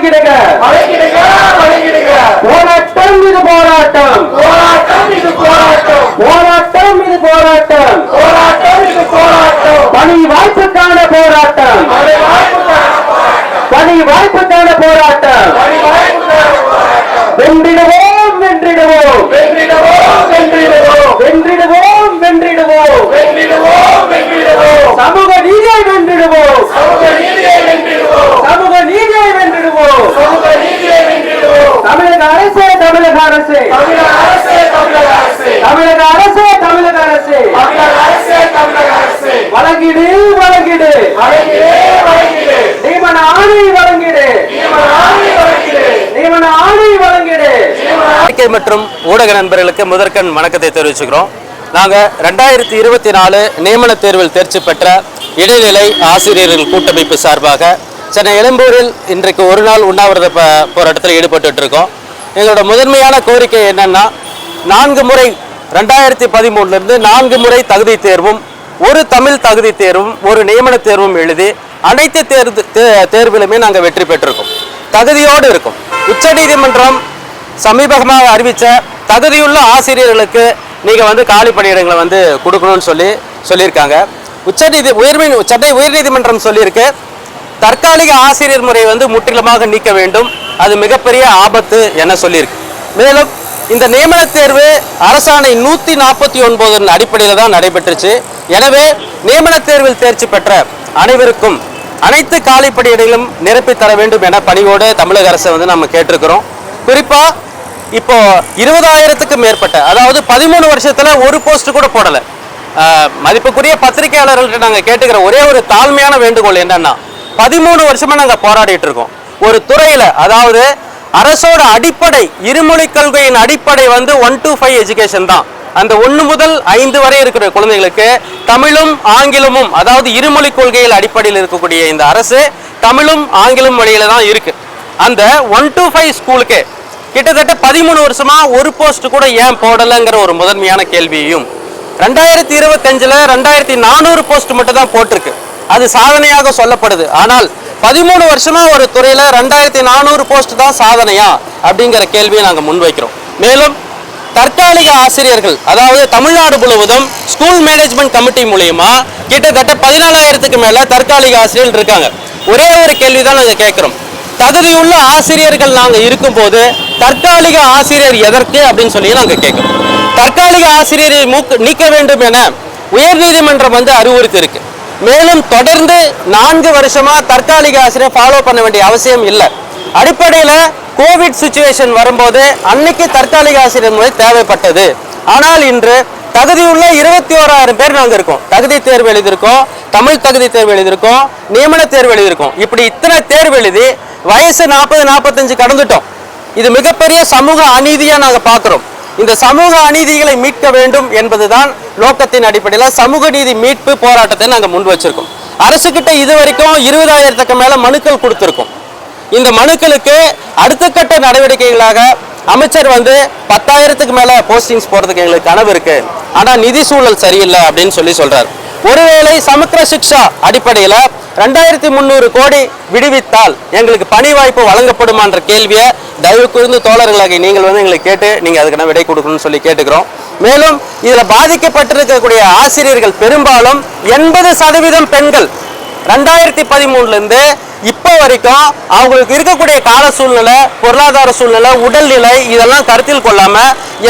வழங்கிடுக வழங்கிடுக வழங்கிடுக. போராட்டம் இது போராட்டம் போராட்டம் இது போராட்டம் போராட்டம் இது போராட்டம் போராட்டம் இது போராட்டம். பணி வாய்ப்புக்கான போராட்டம் பணி வாய்ப்புக்கான போராட்டம் வென்றிடுவோம் வென்றிடுவோம் வென்றிடுவோம் வென்றிடுவோம் வென்றிடுவோம் வென்றிடுவோம் வென்றிடுவோம் வென்றிடுவோம். சமூக நீதியை வென்றிடுவோம் சமூக நீதியை வென்றிடுவோம் சமூக நீதியை வென்றிடுவோம் சமூக நீதியை வென்றிடுவோம். தமிழக அரசு தமிழக அரசு தமிழக அரசு தமிழக அரசு தமிழக அரசு தமிழக அரசு தமிழக அரசு தமிழக அரசு. வழங்கிடு வழங்கிடு வழங்கிடு வழங்கிடு. நியமன ஆணை வழங்கிடு நியமன ஆணை வழங்கிடு நியமன ஆணை வழங்கிடு. மற்றும் ஊடக நண்பர்களுக்கு முதற்கண் வணக்கத்தை தெரிவிச்சுக்கிறோம். நாங்கள் 2024 நியமன தேர்வில் தேர்ச்சி பெற்ற இடைநிலை ஆசிரியர்கள் கூட்டமைப்பு சார்பாக சென்னை எழும்பூரில் இன்றைக்கு ஒரு நாள் உண்ணாவிரத போராட்டத்தில் ஈடுபட்டு இருக்கோம். எங்களோட முதன்மையான கோரிக்கை என்னன்னா, 4 முறை 2013 4 முறை தகுதி தேர்வும், ஒரு தமிழ் தகுதி தேர்வும், ஒரு நியமன தேர்வும் எழுதி அனைத்து தேர்விலுமே நாங்கள் வெற்றி பெற்றிருக்கோம், தகுதியோடு இருக்கும். உச்சநீதிமன்றம் சமீபமாக அறிவித்த தகுதியுள்ள ஆசிரியர்களுக்கு நீங்கள் காலி பணியிடங்களை கொடுக்கணும்னு சொல்லியிருக்காங்க. சென்னை உயர்நீதிமன்றம் சொல்லியிருக்கு, தற்காலிக ஆசிரியர் முறையை முற்றிலுமாக நீக்க வேண்டும், அது மிகப்பெரிய ஆபத்து என சொல்லியிருக்கு. மேலும் இந்த நியமன தேர்வு அரசாணை 149 அடிப்படையில் தான் நடைபெற்றுச்சு. எனவே நியமன தேர்வில் தேர்ச்சி பெற்ற அனைவருக்கும் அனைத்து காலி பணியிடங்களும் நிரப்பி தர வேண்டும் என பணியோடு தமிழக அரசை நம்ம கேட்டிருக்கிறோம். குறிப்பா இப்போ 20,000க்கும் மேற்பட்ட, அதாவது 13 வருஷத்துல ஒரு போஸ்ட் கூட போடலை. மதிப்புக்குரிய பத்திரிகையாளர்கள்ட்ட நாங்கள் கேட்டுக்கிற ஒரே ஒரு தாழ்மையான வேண்டுகோள் என்னன்னா, 13 வருஷமா நாங்கள் போராடிட்டு இருக்கோம் ஒரு துறையில, அதாவது அரசோட அடிப்படை இருமொழி கொள்கையின் அடிப்படை 1 to 5 எஜுகேஷன் தான். அந்த 1 முதல் 5 வரை இருக்கிற குழந்தைகளுக்கு தமிழும் ஆங்கிலமும், அதாவது இருமொழி கொள்கையில் அடிப்படையில் இருக்கக்கூடிய இந்த அரசு தமிழும் ஆங்கிலம் வழியில தான் இருக்கு. அந்த 1 to 5 ஸ்கூலுக்கு கிட்டத்தட்ட 13 வருஷமா ஒரு போஸ்ட் கூட ஏன் போடலைங்கிற ஒரு முதன்மையான கேள்வியையும், 2025ல் 2400 போஸ்ட் மட்டும் தான் போட்டிருக்கு, அது சாதனையாக சொல்லப்படுது. ஆனால் 13 வருஷமா ஒரு துறையில 2400 போஸ்ட் தான் சாதனையா அப்படிங்கிற கேள்வியை நாங்கள் முன்வைக்கிறோம். மேலும் தற்காலிக ஆசிரியர்கள், அதாவது தமிழ்நாடு முழுவதும் ஸ்கூல் மேனேஜ்மெண்ட் கமிட்டி மூலியமா கிட்டத்தட்ட 14,000க்கு மேல தற்காலிக ஆசிரியர்கள் இருக்காங்க. ஒரே ஒரு கேள்வி தான் நாங்கள் கேட்கிறோம், தகுதியுள்ள ஆசிரியர்கள் நாங்கள் இருக்கும்போது தற்காலிக ஆசிரியர் எதற்கு அப்படின்னு சொல்லி நாங்கள் கேட்கிறோம். தற்காலிக ஆசிரியரை நீக்க வேண்டும் என உயர்நீதிமன்றம் அறிவுறுத்தி இருக்கு. மேலும் தொடர்ந்து 4 வருஷமா தற்காலிக ஆசிரியர் ஃபாலோ பண்ண வேண்டிய அவசியம் இல்லை. அடிப்படையில் கோவிட் சிச்சுவேஷன் வரும்போது அன்னைக்கு தற்காலிக ஆசிரியர் முறை தேவைப்பட்டது. ஆனால் இன்று தகுதியுள்ள 21,000 பேர் நாங்கள் இருக்கோம். தகுதி தேர்வு எழுதியிருக்கோம், தமிழ் தகுதி தேர்வு எழுதியிருக்கோம், நியமன தேர்வு எழுதியிருக்கோம். இப்படி இத்தனை தேர்வு எழுதி வயசு 40-45 கடந்துட்டோம். இது மிகப்பெரிய சமூக அநீதியா நாங்கள் பார்க்கிறோம். இந்த சமூக அநீதிகளை மீட்க வேண்டும் என்பதுதான் நோக்கத்தின் அடிப்படையில் சமூக நீதி மீட்பு போராட்டத்தை நாங்கள் முன் வச்சிருக்கோம். அரசுகிட்ட இதுவரைக்கும் 20,000க்கு மேல மனுக்கள் கொடுத்திருக்கோம். இந்த மனுக்களுக்கு அடுத்த கட்ட நடவடிக்கைகளாக அமைச்சர் 10,000க்கு மேல போஸ்டிங்ஸ் போறதுக்கு எங்களுக்கு கனவு இருக்கு, ஆனா நிதி சூழல் சரியில்லை அப்படின்னு சொல்றாரு. ஒருவேளை சமுத்திர சிக்ஷா அடிப்படையில 2300 கோடி விடுவித்தால் எங்களுக்கு பணி வாய்ப்பு வழங்கப்படுமான்ற கேள்வியை தயவு கூர்ந்து தோழர்களாக நீங்கள் எங்களுக்கு கேட்டு நீங்க அதுக்கான விடை கொடுக்கணும்னு சொல்லி கேட்டுக்கிறோம். மேலும் இதுல பாதிக்கப்பட்டிருக்கக்கூடிய ஆசிரியர்கள் பெரும்பாலும் 80% பெண்கள். 2013ல இருந்து இப்போ வரைக்கும் அவங்களுக்கு இருக்கக்கூடிய கால சூழ்நிலை, பொருளாதார சூழ்நிலை, உடல்நிலை இதெல்லாம் கருத்தில் கொள்ளாம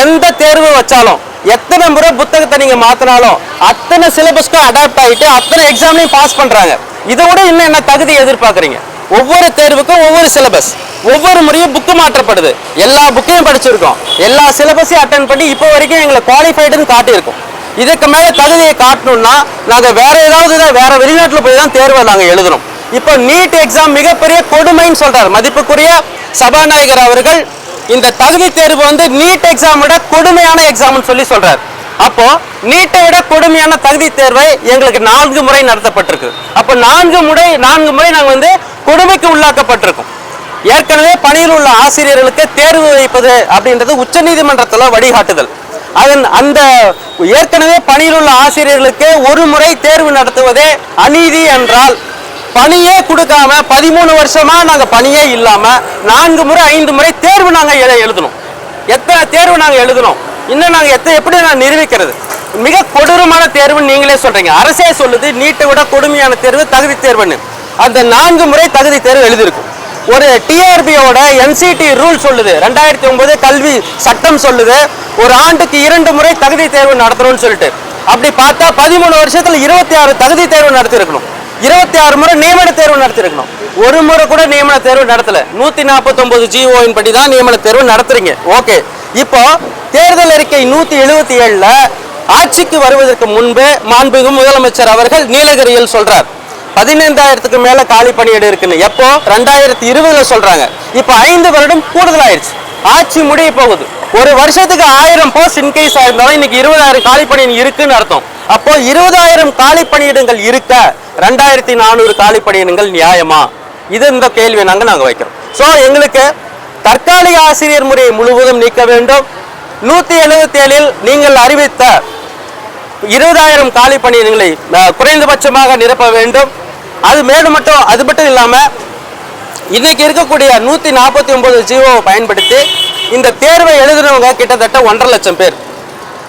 எந்த தேர்வு வச்சாலும், எத்தனை முறை புத்தகத்தை நீங்க மாத்தினாலும் அத்தனை சிலபஸ்க்கும் அடாப்ட் ஆகிட்டு அத்தனை எக்ஸாம்லையும் பாஸ் பண்றாங்க. இதை விட இன்னும் என்ன தகுதி எதிர்பார்க்குறீங்க? ஒவ்வொரு தேர்வுக்கும் ஒவ்வொரு சிலபஸ், ஒவ்வொரு முறையும் புக்கு மாற்றப்படுது. எல்லா புக்கையும் படிச்சிருக்கோம், எல்லா சிலபஸையும் அட்டன் பண்ணி இப்போ வரைக்கும் எங்களை குவாலிஃபைடுன்னு காட்டியிருக்கோம். இதுக்கு மேல தகுதியை காட்டணும்னா நாங்கள் வேற வெளிநாட்டில் போய் தான் தேர்வை நாங்கள் எழுதணும். இப்போ நீட் எக்ஸாம் மிகப்பெரிய கொடுமைன்னு சொல்றாரு மதிப்புக்குரிய சபாநாயகர் அவர்கள். இந்த தகுதி தேர்வு நீட் எக்ஸாம் விட கொடுமையான எக்ஸாம்னு சொல்றாரு. அப்போ நீட்டை விட கொடுமையான தகுதி தேர்வை எங்களுக்கு 4 முறை நடத்தப்பட்டிருக்கு. அப்போ 4 முறை நாங்கள் கொடுமைக்கு உள்ளாக்கப்பட்டிருக்கோம். ஏற்கனவே பணியில் உள்ள ஆசிரியர்களுக்கு தேர்வு வைப்பது அப்படின்றது உச்சநீதிமன்றத்தில் வழிகாட்டுதல். அந்த ஏற்கனவே பணியில் உள்ள ஆசிரியர்களுக்கு ஒரு முறை தேர்வு நடத்துவதே அநீதி என்றால் பணியே கொடுக்காம 13 வருஷமா நாங்க பணியே இல்லாம 4 முறை 5 முறை தேர்வு நாங்க எழுதணும். எத்தனை தேர்வு நாங்க எழுதணும்? இன்னும் நாங்க எப்படி நான் நிரூபிக்கிறது? மிக கொடூரமான தேர்வுன்னு நீங்களே சொல்றீங்க. அரசே சொல்லுது நீட்டை விட கொடுமையான தேர்வு தகுதி தேர்வுன்னு. அந்த 4 முறை தகுதி தேர்வு எழுதியிருக்கும். ஒரு டிஆர்பியோட NCT ரூல் சொல்லுது, 2009 கல்வி சட்டம் சொல்லுது ஒரு ஆண்டுக்கு 2 முறை தகுதி தேர்வு நடத்தணும்னு சொல்லிட்டு. அப்படி பார்த்தா 13 வருஷத்துல 26 தகுதி தேர்வு நடத்திருக்கணும். 26 முறை நியமன தேர்வு நடத்திருக்கணும். ஒரு முறை கூட நியமன தேர்வு நடத்தல. 149 GO படி தான் நியமன தேர்வு நடத்துறீங்க. ஓகே, இப்போ தேர்தல் அறிக்கை 177ல ஆட்சிக்கு வருவதற்கு முன்பு மாண்புமிகு முதலமைச்சர் அவர்கள் நீலகிரியில் சொல்றார் 15,000க்கு மேல காலி பணியிட இருக்குன்னு. எப்போ? 2020ல சொல்றாங்க. இப்போ 5 வருடம் கூடுதலாயிருச்சு. ஆட்சி முடிய போகுது. ஒரு வருஷத்துக்கு 1000 போஸ்ட் இன்க்ரீஸ் ஆயிருந்தாலும் இன்னைக்கு 20,000 காலி பணியிடம் இருக்குன்னு அர்த்தம். அப்போ 20,000 காலி பணியிடங்கள் இருக்க 2,400 காலி பணியிடங்கள் நியாயமா? இது இந்த கேள்வி நாங்க வைக்கிறோம். ஸோ எங்களுக்கு தற்காலிக ஆசிரியர் முறையை முழுவதும் நீக்க வேண்டும். 177ல் நீங்கள் அறிவித்த 20,000 காலி பணியிடங்களை குறைந்தபட்சமாக நிரப்ப வேண்டும். அது மட்டும் இல்லாம இன்னைக்கு இருக்கக்கூடிய 149 GO பயன்படுத்தி இந்த தேர்வை எழுதுனவங்க கிட்டத்தட்ட 1.5 லட்சம் பேர்.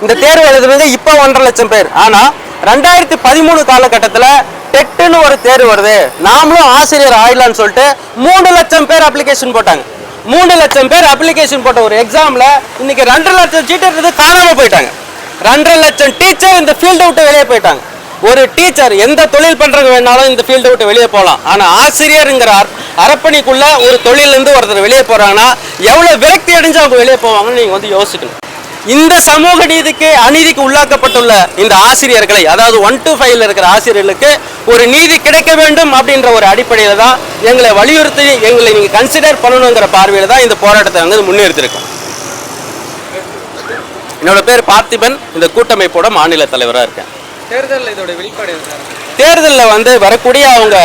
இந்த தேர்வு எழுதுனவங்க இப்போ 1.5 லட்சம் பேர். ஆனா 2013 காலகட்டத்தில் டெட்னு ஒரு தேர்வு வருது, நாமளும் ஆசிரியர் ஆயிடலாம்னு சொல்லிட்டு 3 லட்சம் பேர் அப்ளிகேஷன் போட்டாங்க. 3 லட்சம் பேர் அப்ளிகேஷன் போட்ட ஒரு எக்ஸாம்ல இன்னைக்கு 2.5 லட்சம் டீச்சர் காணாம போயிட்டாங்க. 2.5 லட்சம் டீச்சர் இந்த ஃபீல்டை விட்டு வெளியே போயிட்டாங்க. ஒரு டீச்சர் எந்த தொழில் பண்றவங்க வேணாலும் இந்த ஃபீல்டை விட்டு வெளியே போகலாம். ஆனா ஆசிரியருங்கிற அரப்பணிக்குள்ள ஒரு தொழிலிருந்து ஒருத்தர் வெளியே போறாங்கன்னா எவ்வளவு விரக்தி அடைஞ்சு அவங்க வெளியே போவாங்கன்னு நீங்க யோசிக்கணும். இந்த சமூக அநீதிக்கு உள்ளாக்கப்பட்டுள்ள இந்த ஆசிரியர்களை, அதாவது 1 to 5ல இருக்கிற ஆசிரியர்களுக்கு ஒரு நீதி கிடைக்க வேண்டும் அப்படின்ற ஒரு அடிப்படையில தான் எங்களை வலியுறுத்தி எங்களை நீங்க கன்சிடர் பண்ணணுங்கிற பார்வையில தான் இந்த போராட்டத்தை முன்னிறுத்திருக்கோம். என்னோட பேர் பார்த்திபன், இந்த கூட்டமைப்போட மாநில தலைவராக இருக்கேன். தேர்தலில் இதோட வெளிப்பாடு தேர்தலில் வரக்கூடிய அவங்க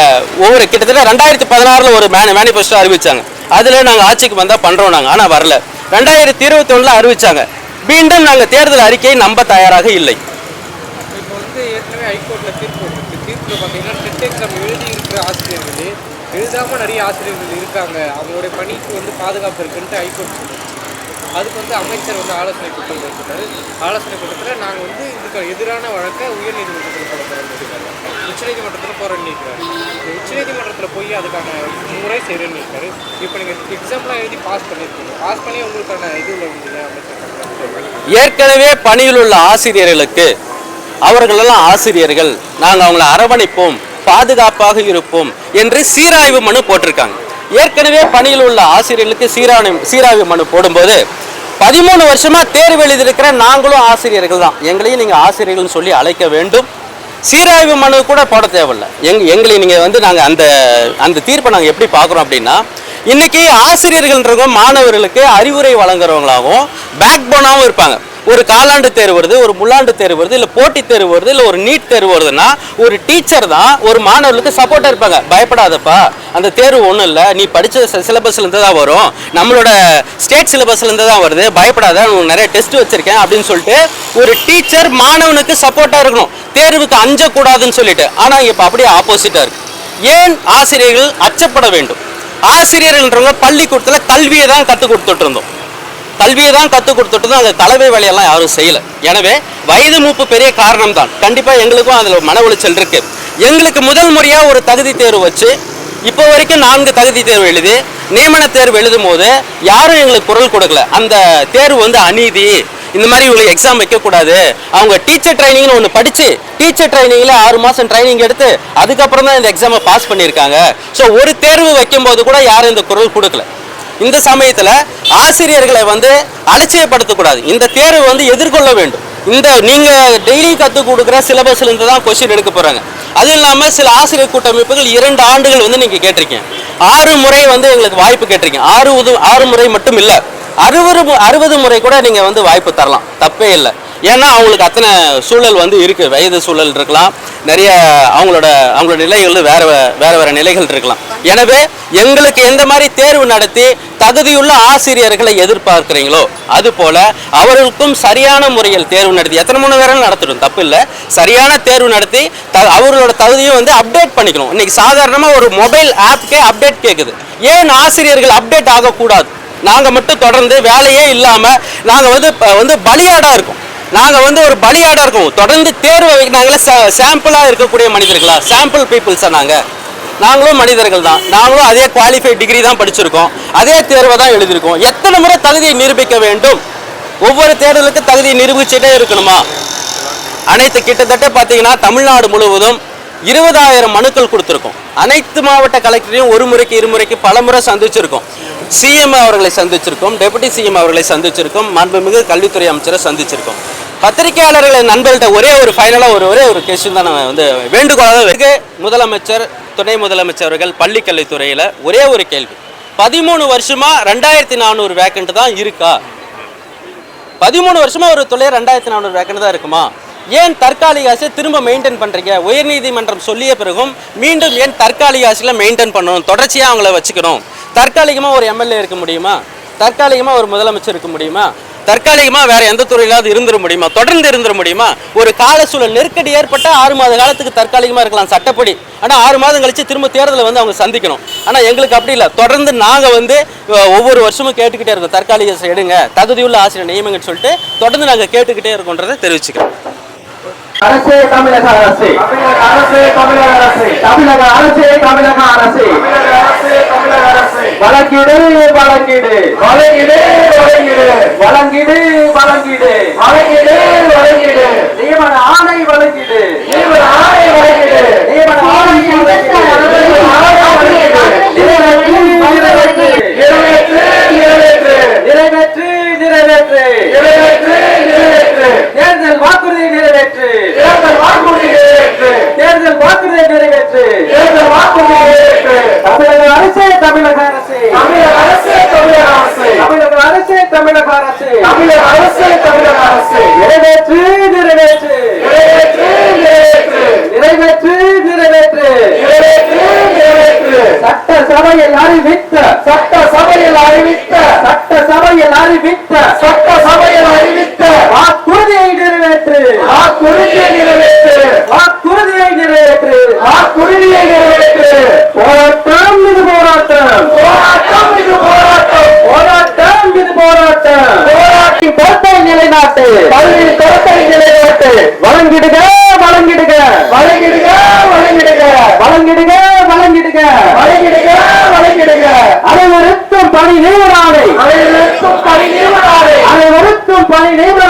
ஒவ்வொரு கிட்டத்தட்ட 2016ல் ஒரு மேனிஃபெஸ்டோ அறிவிச்சாங்க. அதில் நாங்கள் ஆட்சிக்கு வந்தால் பண்ணுறோம் நாங்கள், ஆனால் வரல. 2021ல் அறிவிச்சாங்க. மீண்டும் நாங்கள் தேர்தல் அறிக்கையை நம்ப தயாராக இல்லை. இப்போ ஏற்கனவே ஹைகோர்ட்டில் தீர்ப்பு பார்த்தீங்கன்னா டெட் எக்ஸாம் எழுதி இருக்கிற ஆசிரியர்கள் எழுதாமல் நிறைய ஆசிரியர்கள் இருக்காங்க, அவங்களுடைய பணிக்கு பாதுகாப்பு இருக்குன்ட்டு ஹைகோர்ட் சொல்லுது. அதுக்கு அமைச்சர் ஆலோசனை கூட்டம் கொடுத்துட்டாரு. ஆலோசனை கூட்டத்தில் நாங்கள் இதுக்கு எதிரான வழக்கை உயர்நீதிமன்றத்தில் போகிறோம், உச்சநீதிமன்றத்தில் போகிறேன்னு இருக்கிறாரு. உச்சநீதிமன்றத்தில் போய் அதுக்கான முறை செய்கிறேன்னு இருக்காரு. இப்போ நீங்கள் எக்ஸாம்லாம் எழுதி பாஸ் பண்ணியிருக்கீங்க, பாஸ் பண்ணி உங்களுக்கான இதில் இருந்தீங்க அமைச்சர். ஏற்கனவே பணியில் உள்ள ஆசிரியர்களுக்கு அவர்களெல்லாம் ஆசிரியர்கள், நாங்கள் அவங்களை அரவணைப்போம், பாதுகாப்பாக இருப்போம் என்று சீராய்வு மனு போட்டிருக்காங்க. ஏற்கனவே பணியில் உள்ள ஆசிரியர்களுக்கு சீராய்வு மனு போடும்போது 13 வருஷமா தேர்வு எழுதியிருக்கிற நாங்களும் ஆசிரியர்கள் தான், எங்களையும் நீங்க ஆசிரியர்கள் சொல்லி அழைக்க வேண்டும். சீராய்வு மனு கூட போட தேவையில்லை. எங்களை நீங்க நாங்கள் அந்த தீர்ப்பை நாங்கள் எப்படி பார்க்குறோம் அப்படின்னா, இன்னைக்கு ஆசிரியர்கள்ன்றவங்க மாணவர்களுக்கு அறிவுரை வழங்குறவங்களாகவும் பேக் போனாகவும் இருப்பாங்க. ஒரு காலாண்டு தேர்வு வருது, ஒரு முள்ளாண்டு தேர்வு வருது, இல்லை போட்டித் தேர்வு வருது, இல்லை ஒரு நீட் தேர்வு வருதுன்னா ஒரு டீச்சர் தான் ஒரு மாணவர்களுக்கு சப்போர்ட்டாக இருப்பாங்க. பயப்படாதப்பா, அந்த தேர்வு ஒன்றும் இல்லை, நீ படித்த சிலபஸ்லேருந்து தான் வரும், நம்மளோட ஸ்டேட் சிலபஸ்லேருந்து தான் வருது, பயப்படாத, நிறைய டெஸ்ட் வச்சுருக்கேன் அப்படின்னு சொல்லிட்டு ஒரு டீச்சர் மாணவனுக்கு சப்போர்ட்டாக இருக்கணும், தேர்வுக்கு அஞ்சக்கூடாதுன்னு சொல்லிட்டு. ஆனால் இப்போ அப்படியே ஆப்போசிட்டாக இருக்குது. ஏன் ஆசிரியர்கள் அச்சப்பட வேண்டும்? ஆசிரியர்கள்ன்றவங்க பள்ளிக்கூடத்தில் கல்வியை தான் கற்றுக் கொடுத்துட்டு இருந்தோம், அந்த தலைமை வேலையெல்லாம் யாரும் செய்யலை. எனவே வயது மூப்பு பெரிய காரணம் தான். கண்டிப்பாக எங்களுக்கும் அதில் மன உளைச்சல் இருக்கு. எங்களுக்கு முதல் முறையாக ஒரு தகுதி தேர்வு வச்சு இப்போ வரைக்கும் 4 தகுதி தேர்வு எழுதி நியமன தேர்வு எழுதும் போது யாரும் எங்களுக்கு குரல் கொடுக்கல. அந்த தேர்வு அநீதி, இந்த மாதிரி இவங்களுக்கு எக்ஸாம் வைக்கக்கூடாது, அவங்க டீச்சர் ட்ரைனிங்னு ஒன்று படித்து டீச்சர் ட்ரைனிங்கில் 6 மாதம் ட்ரைனிங் எடுத்து அதுக்கப்புறம் தான் இந்த எக்ஸாமை பாஸ் பண்ணியிருக்காங்க. ஸோ ஒரு தேர்வு வைக்கும்போது கூட யாரும் இந்த குரல் கொடுக்கல. இந்த சமயத்தில் ஆசிரியர்களை அலட்சியப்படுத்தக்கூடாது, இந்த தேர்வு எதிர்கொள்ள வேண்டும். நீங்கள் டெய்லி கற்றுக் கொடுக்குற சிலபஸ்லேருந்து தான் கொஸ்டின் எடுக்க போகிறாங்க. அதுவும் இல்லாமல் சில ஆசிரியர் கூட்டமைப்புகள் 2 ஆண்டுகள் நீங்கள் கேட்டிருக்கீங்க, 6 முறை எங்களுக்கு வாய்ப்பு கேட்டிருக்கீங்க. 6 முறை மட்டும் இல்லை, 60 முறை கூட நீங்கள் வாய்ப்பு தரலாம், தப்பே இல்லை. ஏன்னா அவங்களுக்கு அத்தனை சூழல் வந்து இருக்குது, வயது சூழல் இருக்கலாம், நிறைய அவங்களோட நிலைகள் வேற நிலைகள் இருக்கலாம். எனவே எங்களுக்கு எந்த மாதிரி தேர்வு நடத்தி தகுதியுள்ள ஆசிரியர்களை எதிர்பார்க்குறீங்களோ அதுபோல் அவர்களுக்கும் சரியான முறையில் தேர்வு நடத்தி எத்தனை 3 பேரும் நடத்தணும், தப்பு இல்லை, சரியான தேர்வு நடத்தி அவர்களோட தகுதியை வந்து அப்டேட் பண்ணிக்கணும். இன்னைக்கு சாதாரணமாக ஒரு மொபைல் ஆப்புக்கே அப்டேட் கேட்குது. ஏன் ஆசிரியர்கள் அப்டேட் ஆகக்கூடாது? நாங்கள் மட்டும் தொடர்ந்து வேலையே இல்லாமல் நாங்கள் வந்து பலியாடாக இருக்கோம். நாங்கள் வந்து ஒரு பலியாடாக இருக்கோம். தொடர்ந்து தேர்வை வைக்கிறாங்களே, சாம்பிளாக இருக்கக்கூடிய மனிதர்களா, சாம்பிள் பீப்புள்ஸா நாங்களும் மனிதர்கள் தான். நாங்களும் அதே குவாலிஃபைட் டிகிரி தான் படிச்சிருக்கோம், அதே தேர்வை தான் எழுதியிருக்கோம். எத்தனை முறை தகுதியை நிரூபிக்க வேண்டும்? ஒவ்வொரு தேர்தலுக்கு தகுதியை நிரூபிச்சுட்டே இருக்கணுமா? அனைத்து கிட்டத்தட்ட பார்த்தீங்கன்னா தமிழ்நாடு முழுவதும் 20,000 மனுக்கள் கொடுத்துருக்கோம். அனைத்து மாவட்ட கலெக்டரையும் ஒரு முறைக்கு இருமுறைக்கு பல முறை சந்திச்சிருக்கோம். சிஎம் அவர்களை சந்திச்சிருக்கோம், டெபுட்டி சிஎம் அவர்களை சந்திச்சிருக்கோம், மாண்புமிகு கல்வித்துறை அமைச்சரை சந்திச்சிருக்கோம். பத்திரிகையாளர்கள் நண்பர்கள்ட்ட ஒரே ஒரு கொஸ்டின் தான் நான் வந்து வேண்டுகோளாக இருக்கு. முதலமைச்சர், துணை முதலமைச்சர் அவர்கள் பள்ளிக்கல்வித்துறையில் ஒரே ஒரு கேள்வி, 13 வருஷமா 2400 வேக்கண்ட் தான் இருக்கா? 13 வருஷமா ஒரு துறை 2400 வேக்கண்ட் தான் இருக்குமா? ஏன் தற்காலிக ஆசை திரும்ப மெயின்டைன் பண்ணுறீங்க? உயர்நீதிமன்றம் சொல்லிய பிறகும் மீண்டும் ஏன் தற்காலிக ஆசையில் மெயின்டைன் பண்ணணும்? தொடர்ச்சியாக அவங்கள வச்சுக்கணும். தற்காலிகமாக ஒரு எம்எல்ஏ இருக்க முடியுமா? தற்காலிகமாக ஒரு முதலமைச்சர் இருக்க முடியுமா? தற்காலிகமாக வேற எந்த துறையிலாவது இருந்துட முடியுமா? தொடர்ந்து இருந்துட முடியுமா? ஒரு கால சூழல் நெருக்கடி ஏற்பட்ட 6 மாத காலத்துக்கு தற்காலிகமாக இருக்கலாம் சட்டப்படி. ஆனால் 6 மாதம் கழிச்சு திரும்ப தேர்தலை வந்து அவங்க சந்திக்கணும். ஆனால் எங்களுக்கு அப்படி இல்லை. தொடர்ந்து நாங்கள் வந்து ஒவ்வொரு வருஷமும் கேட்டுக்கிட்டே இருக்கோம், தற்காலிக எடுங்க, தகுதியுள்ள ஆசிரியர் நியமங்கன்னு சொல்லிட்டு தொடர்ந்து நாங்கள் கேட்டுக்கிட்டே இருக்கோன்றதை தெரிவிச்சுக்கிறோம். அரசே தமிழக அரசே, தமிழக அரசே, தமிழக அரசே, தமிழக அரசே, தமிழக அரசே, தமிழக அரசே, வழங்கிடு வழங்கிடு வழங்கிடு வழங்கிடு வழங்கிடு வழங்கிடு வழங்கிடு வழங்கிடு நியமன ஆணை வழங்கிடு நியமன ஆணை வழங்கிடு நியமன ஆணை நிறைவேற்று நிறைவேற்று நிறைவேற்று நிறைவேற்று நிறைவேற்று தேர்தல் வாக்குறுதி நிறைவேற்று தேர்தல் வாக்குறுதி நிறைவேற்று தேர்தல் வாக்குறுதி நிறைவேற்று தேர்தல் வாக்குறுதி நிறைவேற்று தமிழக அரசே தமிழக அரசே தமிழக அரசே தமிழக அரசே தமிழக அரசே தமிழக அரசே தமிழக அரசே தமிழக அரசே நிறைவேற்று நிறைவேற்று நிறைவேற்று நிறைவேற்று நிறைவேற்று நிறைவேற்று நிறைவேற்று நிறைவேற்று சட்டசபையில் அறிவித்த சட்டசபையில் அறிவித்த சட்டசபையில் அறிவித்த சட்டசபையில் அறிவித்த வாக்குறுதியை நிறைவேற்று வாக்குறுதியை நிறைவேற்று வாக்குறுதியை நிறைவேற்று வாக்குறுதியை நிறைவேற்று போராட்டம் இது போராட்டம் போராட்டம் இது போராட்டம் போராட்டம் இது போராட்டம் போராட்டி தரத்தை நிலைநாட்டு கல்வி தரத்தை நிலைநாட்டு வழங்கிடுக வழங்கிடுக வழங்கிடுக வழங்கிடுக வழங்கிடுக வழங்கிடுக வழங்கிடுக வழங்கிடுக அனைவருக்கும் பணி நியமன ஆணை அனைவருக்கும் பணி நியமன ஆணை அனைவருக்கும் பணி நியமன